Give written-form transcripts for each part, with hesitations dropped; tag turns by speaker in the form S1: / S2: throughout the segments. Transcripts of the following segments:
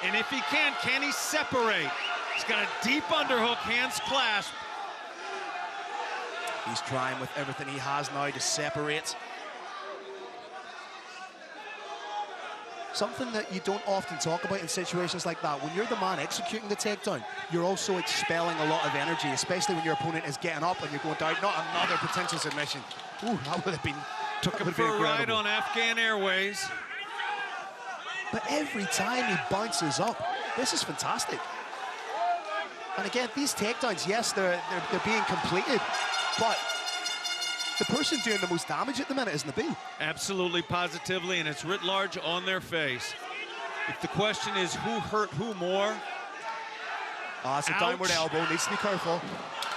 S1: And if he can he separate? He's got a deep underhook, hands clasped.
S2: He's trying with everything he has now to separate. Something that you don't often talk about in situations like that. When you're the man executing the takedown, you're also expelling a lot of energy, especially when your opponent is getting up and you're going down. Not another potential submission. Ooh, that would have been...
S1: Took him for a ride on Afghan Airways.
S2: But every time he bounces up, this is fantastic. And again, these takedowns, yes, they're being completed, but the person doing the most damage at the minute is Nabeel.
S1: Absolutely, positively, and it's writ large on their face. If the question is who hurt who more?
S2: It's a downward elbow, needs to be careful.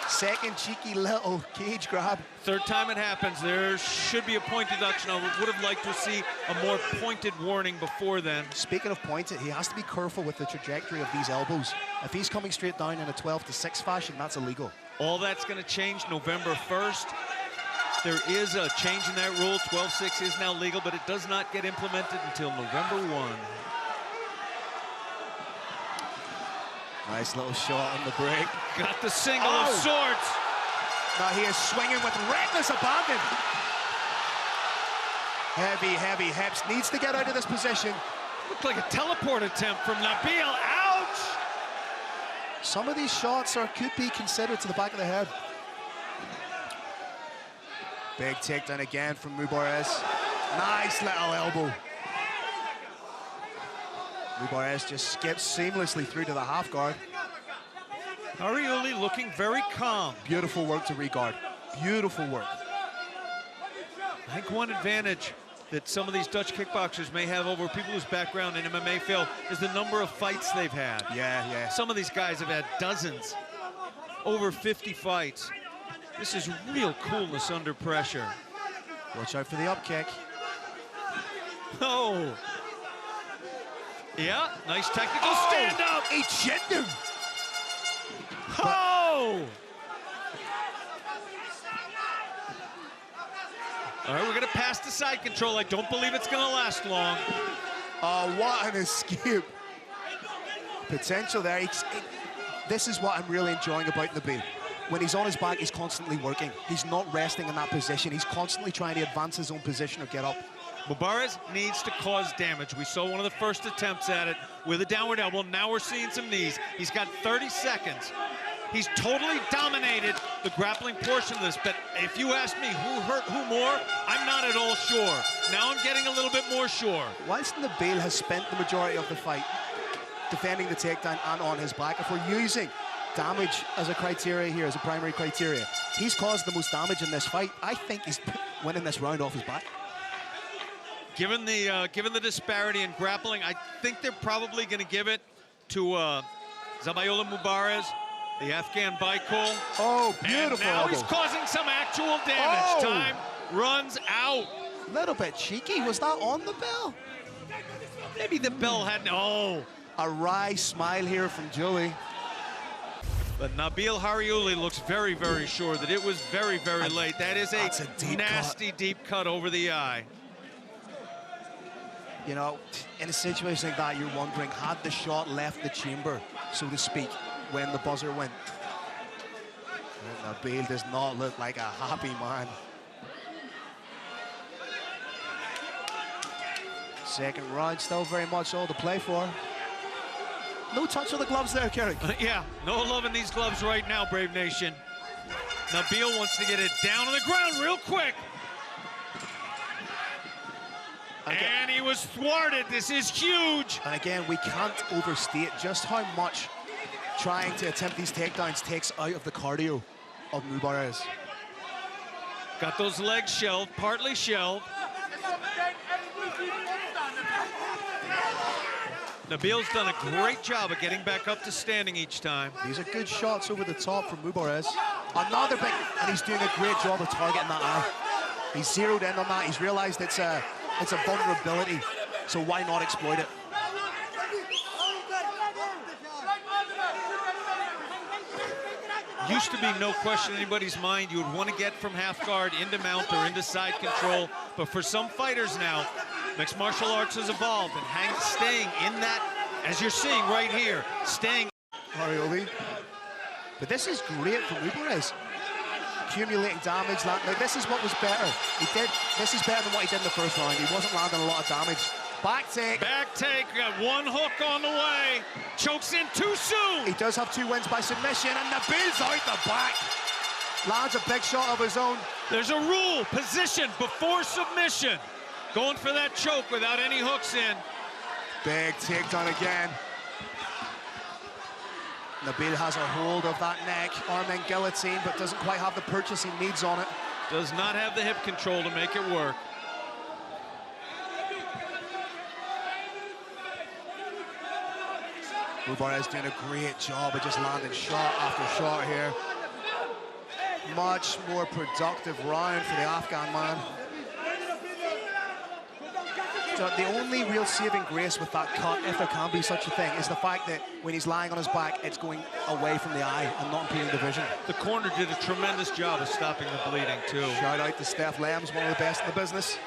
S2: Second cheeky little cage grab.
S1: Third time it happens, there should be a point deduction. I would have liked to see a more pointed warning before then.
S2: Speaking of pointed, he has to be careful with the trajectory of these elbows. If he's coming straight down in a 12-6 fashion, that's illegal.
S1: All that's going to change November 1st. There is a change in that rule. 12-6 is now legal, but it does not get implemented until November 1.
S2: Nice little shot on the break.
S1: Got the single of sorts.
S2: Now he is swinging with reckless abandon. Heavy, heavy hips. Needs to get out of this position.
S1: Looked like a teleport attempt from Nabeel. Ouch!
S2: Some of these shots could be considered to the back of the head. Big takedown again from Mubariz. Nice little elbow. Mubariz just skips seamlessly through to the half guard.
S1: Haryouli looking very calm.
S2: Beautiful work to regard. Beautiful work.
S1: I think one advantage that some of these Dutch kickboxers may have over people whose background in MMA fail is the number of fights they've had.
S2: Yeah.
S1: Some of these guys have had dozens, over 50 fights. This is real coolness under pressure.
S2: Watch out for the up kick.
S1: Oh. Yeah, nice technical stand up.
S2: He chipped him.
S1: Oh! All right, we're gonna pass the side control. I don't believe it's gonna last long.
S2: Oh, what an escape. Potential there. This is what I'm really enjoying about Nabeel. When he's on his back, he's constantly working. He's not resting in that position. He's constantly trying to advance his own position or get up.
S1: Mubariz needs to cause damage. We saw one of the first attempts at it with a downward elbow. Now we're seeing some knees. He's got 30 seconds. He's totally dominated the grappling portion of this, but if you ask me who hurt who more, I'm not at all sure. Now I'm getting a little bit more sure.
S2: Whilst Nabeel has spent the majority of the fight defending the takedown and on his back, if we're using damage as a criteria here, as a primary criteria, he's caused the most damage in this fight. I think he's winning this round off his back.
S1: Given the disparity in grappling, I think they're probably going to give it to Zabaiullah Mubariz, the Afghan Baikal.
S2: Oh, beautiful.
S1: And now
S2: elbow.
S1: he's causing some actual damage.
S2: Oh.
S1: Time runs out.
S2: A little bit cheeky. Was that on the bell?
S1: Maybe the bell had
S2: A wry smile here from Julie.
S1: But Nabeel Haryouli looks very, very sure that it was very, very late. That is a
S2: deep
S1: nasty
S2: cut.
S1: Deep cut over the eye.
S2: You know, in a situation like that, you're wondering, had the shot left the chamber, so to speak, when the buzzer went? And Nabeel does not look like a happy man. Second round, still very much all to play for. No touch of the gloves there, Kerry.
S1: Yeah, no love in these gloves right now, Brave Nation. Nabeel wants to get it down on the ground real quick. And he was thwarted. This is huge.
S2: And again, we can't overstate just how much trying to attempt these takedowns takes out of the cardio of Mubariz.
S1: Got those legs shelved, partly shelved. Nabeel's done a great job of getting back up to standing each time.
S2: These are good shots over the top from Mubariz. Another big, and he's doing a great job of targeting that eye. He's zeroed in on that. He's realized it's a vulnerability, so why not exploit it?
S1: Used to be no question in anybody's mind you would want to get from half guard into mount or into side control, but for some fighters now, mixed martial arts has evolved, and staying in that as you're seeing right here, staying.
S2: Haryouli. But this is great for Mubariz. Accumulating damage. Now, this is what was better. This is better than what he did in the first round. He wasn't landing a lot of damage. Back take.
S1: Back take, got one hook on the way. Chokes in too soon.
S2: He does have 2 wins by submission, and Nabil's out the back. Lands a big shot of his own.
S1: There's a rule, position before submission. Going for that choke without any hooks in.
S2: Big takedown again. Nabil has a hold of that neck, arm in guillotine, but doesn't quite have the purchase he needs on it.
S1: Does not have the hip control to make it work.
S2: Mubariz doing a great job of just landing shot after shot here. Much more productive round for the Afghan man. So the only real saving grace with that cut, if there can be such a thing, is the fact that when he's lying on his back, it's going away from the eye and not impeding the vision.
S1: The corner did a tremendous job of stopping the bleeding, too.
S2: Shout out to Steph Lems, one of the best in the business.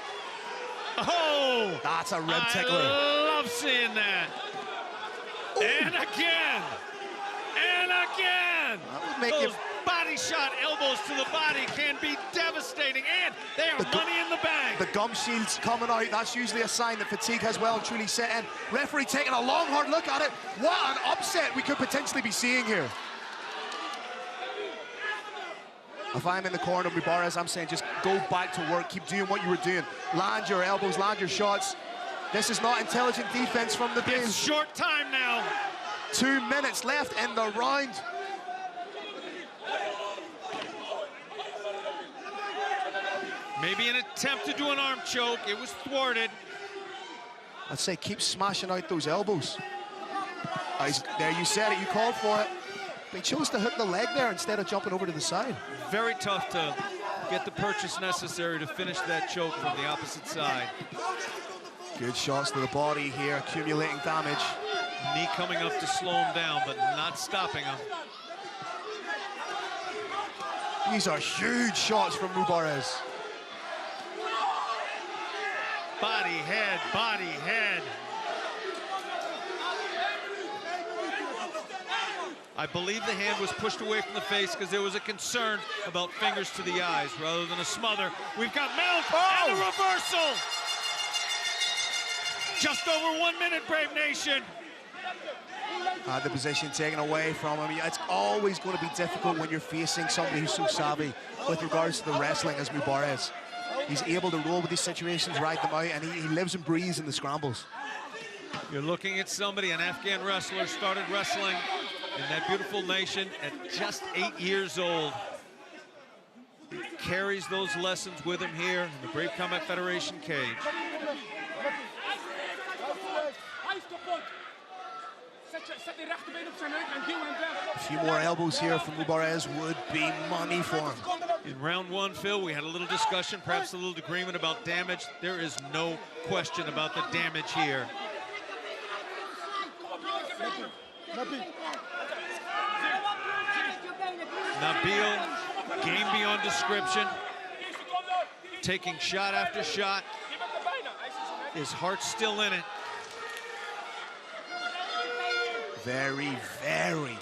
S1: Oh!
S2: That's a rib tickler.
S1: I love seeing that. Ooh. And again! And again!
S2: That would make
S1: Those body shot elbows to the body can be devastating, and they are money in the bag.
S2: The gum shield's coming out. That's usually a sign that fatigue has well and truly set in. Referee taking a long, hard look at it. What an upset we could potentially be seeing here. If I'm in the corner of Mubariz, I'm saying just go back to work. Keep doing what you were doing. Land your elbows, land your shots. This is not intelligent defense from the Nabeel.
S1: It's short time now.
S2: 2 minutes left in the round.
S1: Maybe an attempt to do an arm choke. It was thwarted.
S2: I'd say keep smashing out those elbows. There, you said it, you called for it. But he chose to hook the leg there instead of jumping over to the side.
S1: Very tough to get the purchase necessary to finish that choke from the opposite side.
S2: Good shots to the body here, accumulating damage.
S1: Knee coming up to slow him down, but not stopping him.
S2: These are huge shots from Mubariz.
S1: Body, head, body, head. I believe the hand was pushed away from the face because there was a concern about fingers to the eyes rather than a smother. We've got mount and a reversal. Just over 1 minute, Brave Nation.
S2: Had the position taken away from him. It's always going to be difficult when you're facing somebody who's so savvy with regards to the wrestling as Mubariz. He's able to roll with these situations, ride them out, and he lives and breathes in the scrambles.
S1: You're looking at somebody, an Afghan wrestler, started wrestling in that beautiful nation at just 8 years old. He carries those lessons with him here in the Brave Combat Federation cage.
S2: A few more elbows here from Mubariz would be money for him.
S1: In round one, Phil, we had a little discussion, perhaps a little agreement about damage. There is no question about the damage here. Nabeel, game beyond description, taking shot after shot. His heart's still in it.
S2: Very, very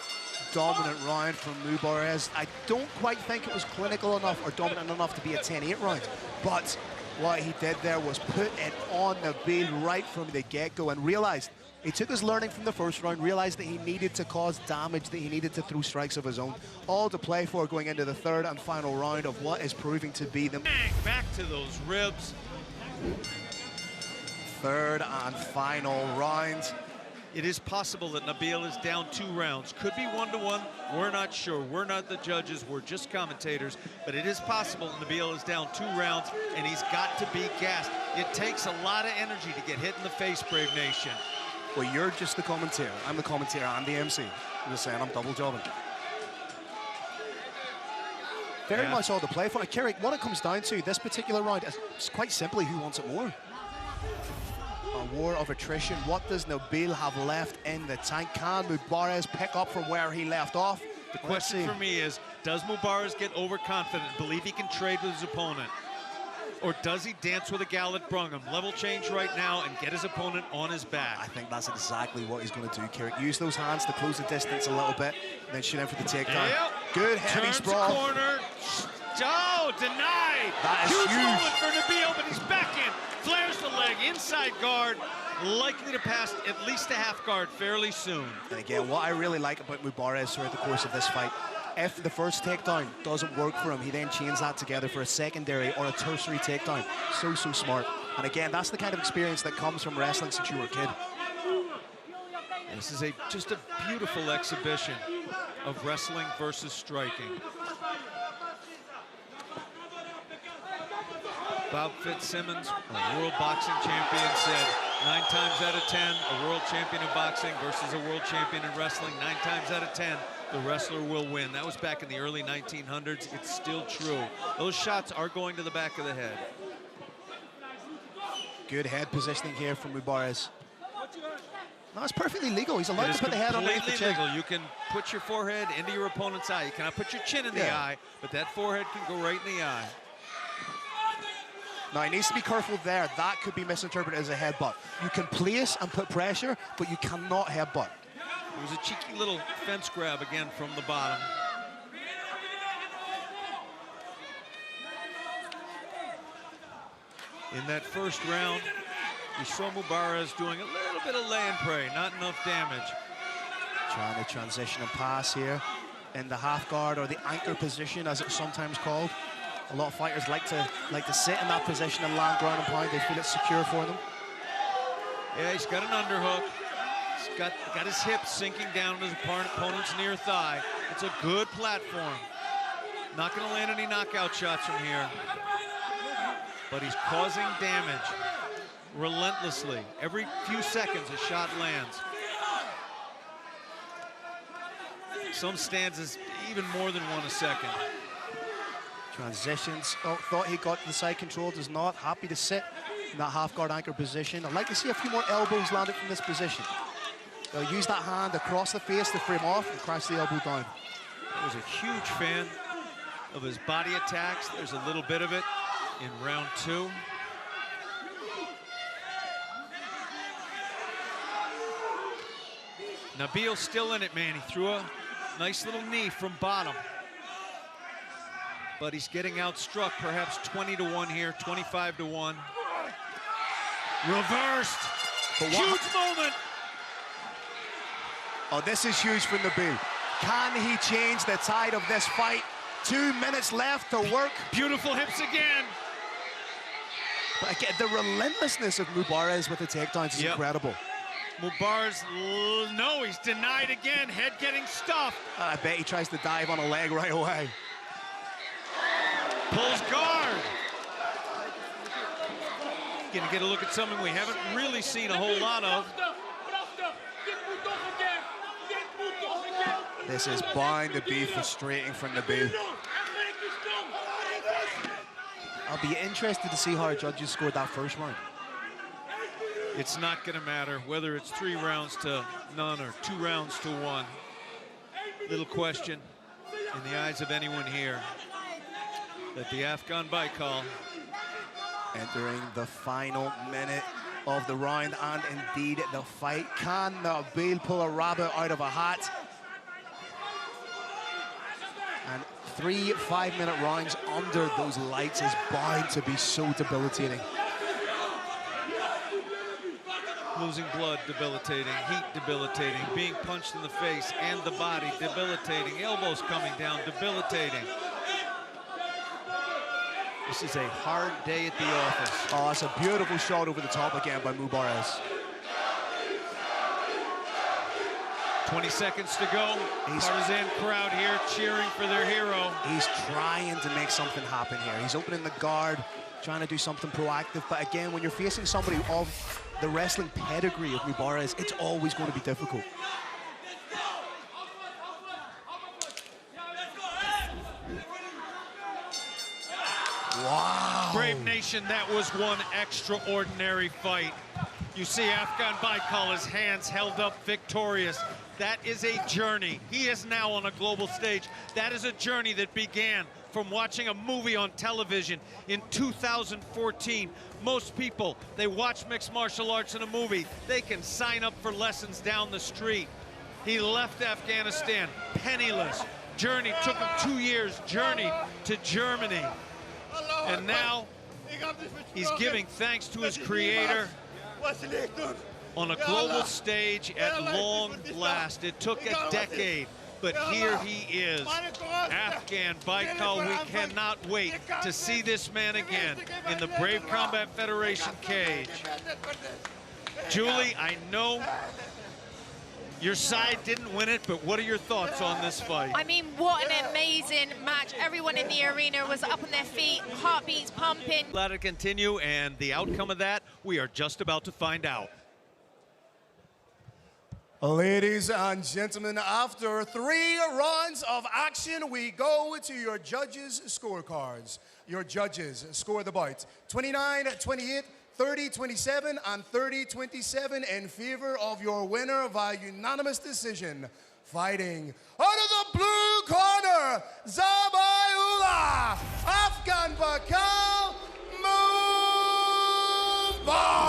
S2: dominant round from Mubariz. I don't quite think it was clinical enough or dominant enough to be a 10-8 round, but what he did there was put it on Nabeel right from the get-go and realized, he took his learning from the first round, realized that he needed to cause damage, that he needed to throw strikes of his own, all to play for going into the third and final round of what is proving to be the...
S1: Back to those ribs.
S2: Third and final round.
S1: It is possible that Nabeel is down 2 rounds. Could be 1-1. We're not sure. We're not the judges. We're just commentators. But it is possible Nabeel is down 2 rounds, and he's got to be gassed. It takes a lot of energy to get hit in the face, Brave Nation.
S2: Well, you're just the commentator. I'm the commentator. I'm the MC. I'm just saying I'm double jobbing. Very much all to play for. Kerry, what it comes down to, this particular round, is quite simply who wants it more. A war of attrition. What does Nabeel have left in the tank? Can Mubariz pick up from where he left off?
S1: The question for me is, does Mubariz get overconfident, believe he can trade with his opponent? or does he dance with a gal that brung him? Level change right now and get his opponent on his back.
S2: I think that's exactly what he's going to do, Kirik. Use those hands to close the distance a little bit, then shoot in for the takedown.
S1: Yep.
S2: Good heavy
S1: Turns
S2: sprawl.
S1: Corner. Oh, denied.
S2: That is
S1: huge
S2: huge.
S1: moment for Nabeel, but he's back in. Flares the leg, inside guard. Likely to pass at least a half guard fairly soon. And
S2: again, what I really like about Mubariz throughout the course of this fight, if the first takedown doesn't work for him, he then chains that together for a secondary or a tertiary takedown. So smart. And again, that's the kind of experience that comes from wrestling since you were a kid.
S1: This is just a beautiful exhibition of wrestling versus striking. Bob Fitzsimmons, a world boxing champion, said 9 times out of 10, a world champion in boxing versus a world champion in wrestling, 9 times out of 10, the wrestler will win. That was back in the early 1900s. It's still true. Those shots are going to the back of the head.
S2: Good head positioning here from Mubariz. No, it's perfectly legal. He's allowed to put the head underneath the chin.
S1: Legal. You can put your forehead into your opponent's eye. You cannot put your chin in the eye, but that forehead can go right in the eye.
S2: Now, he needs to be careful there. That could be misinterpreted as a headbutt. You can place and put pressure, but you cannot headbutt.
S1: It was a cheeky little fence grab again from the bottom. In that first round, we saw Mubariz doing a little bit of lay and pray, not enough damage.
S2: Trying to transition and pass here in the half guard or the anchor position, as it's sometimes called. A lot of fighters like to sit in that position and land ground and pound. They feel it's secure for them.
S1: Yeah, he's got an underhook. He's got his hips sinking down his opponent's near thigh. It's a good platform. Not going to land any knockout shots from here. But he's causing damage relentlessly. Every few seconds, a shot lands. Some stanzas, even more than 1 a second.
S2: Transitions. Oh, thought he got the side control, does not. Happy to sit in that half guard anchor position. I'd like to see a few more elbows landed from this position. They'll use that hand across the face to frame off and crash the elbow down.
S1: I was a huge fan of his body attacks. There's a little bit of it in round 2. Nabeel still in it, man. He threw a nice little knee from bottom. But he's getting outstruck, perhaps 20 to 1 here, 25 to 1. Reversed. Huge moment.
S2: Oh, this is huge for Nabeel. Can he change the tide of this fight? 2 minutes left to work.
S1: Beautiful hips again.
S2: But again, the relentlessness of Mubariz with the takedowns is incredible.
S1: Mubariz, no, he's denied again. Head getting stuffed.
S2: I bet he tries to dive on a leg right away.
S1: Pulls guard. Gonna get a look at something we haven't really seen a whole lot of.
S2: This is bound to be frustrating for Nabeel. I'll be interested to see how our judges scored that first round.
S1: It's not gonna matter whether it's 3 rounds to none or 2 rounds to 1. Little question in the eyes of anyone here that the Afghan Baikal
S2: entering the final minute of the round and indeed the fight. Can Nabeel pull a rabbit out of a hat? And 3 5-minute rounds under those lights is bound to be so debilitating.
S1: Losing blood, debilitating. Heat, debilitating. Being punched in the face and the body, debilitating. Elbows coming down, debilitating. This is a hard day at the office.
S2: Oh, that's a beautiful shot over the top again by Mubariz.
S1: 20 seconds to go. Partisan crowd here cheering for their hero.
S2: He's trying to make something happen here. He's opening the guard, trying to do something proactive. But again, when you're facing somebody of the wrestling pedigree of Mubariz, it's always going to be difficult. Wow.
S1: Brave Nation, that was one extraordinary fight. You see Afghan Baikal, his hands held up victorious. That is a journey. He is now on a global stage. That is a journey that began from watching a movie on television in 2014. Most people, they watch mixed martial arts in a movie. They can sign up for lessons down the street. He left Afghanistan penniless. Journey, took him 2 years, journeyed to Germany. And now he's giving thanks to his creator on a global stage at long last. It took a decade, but here he is, Afghan Baikal. We cannot wait to see this man again in the Brave Combat Federation cage. Julie, I know your side didn't win it, but what are your thoughts on this fight?
S3: I mean, what an amazing match. Everyone in the arena was up on their feet, heartbeats pumping.
S1: Let it continue, and the outcome of that, we are just about to find out.
S4: Ladies and gentlemen, after 3 rounds of action, we go to your judges' scorecards. Your judges score the bout 29-28, 30-27, and 30-27 in favor of your winner via unanimous decision. Fighting out of the blue corner, ذبیح Afghan Baikal Mubarez.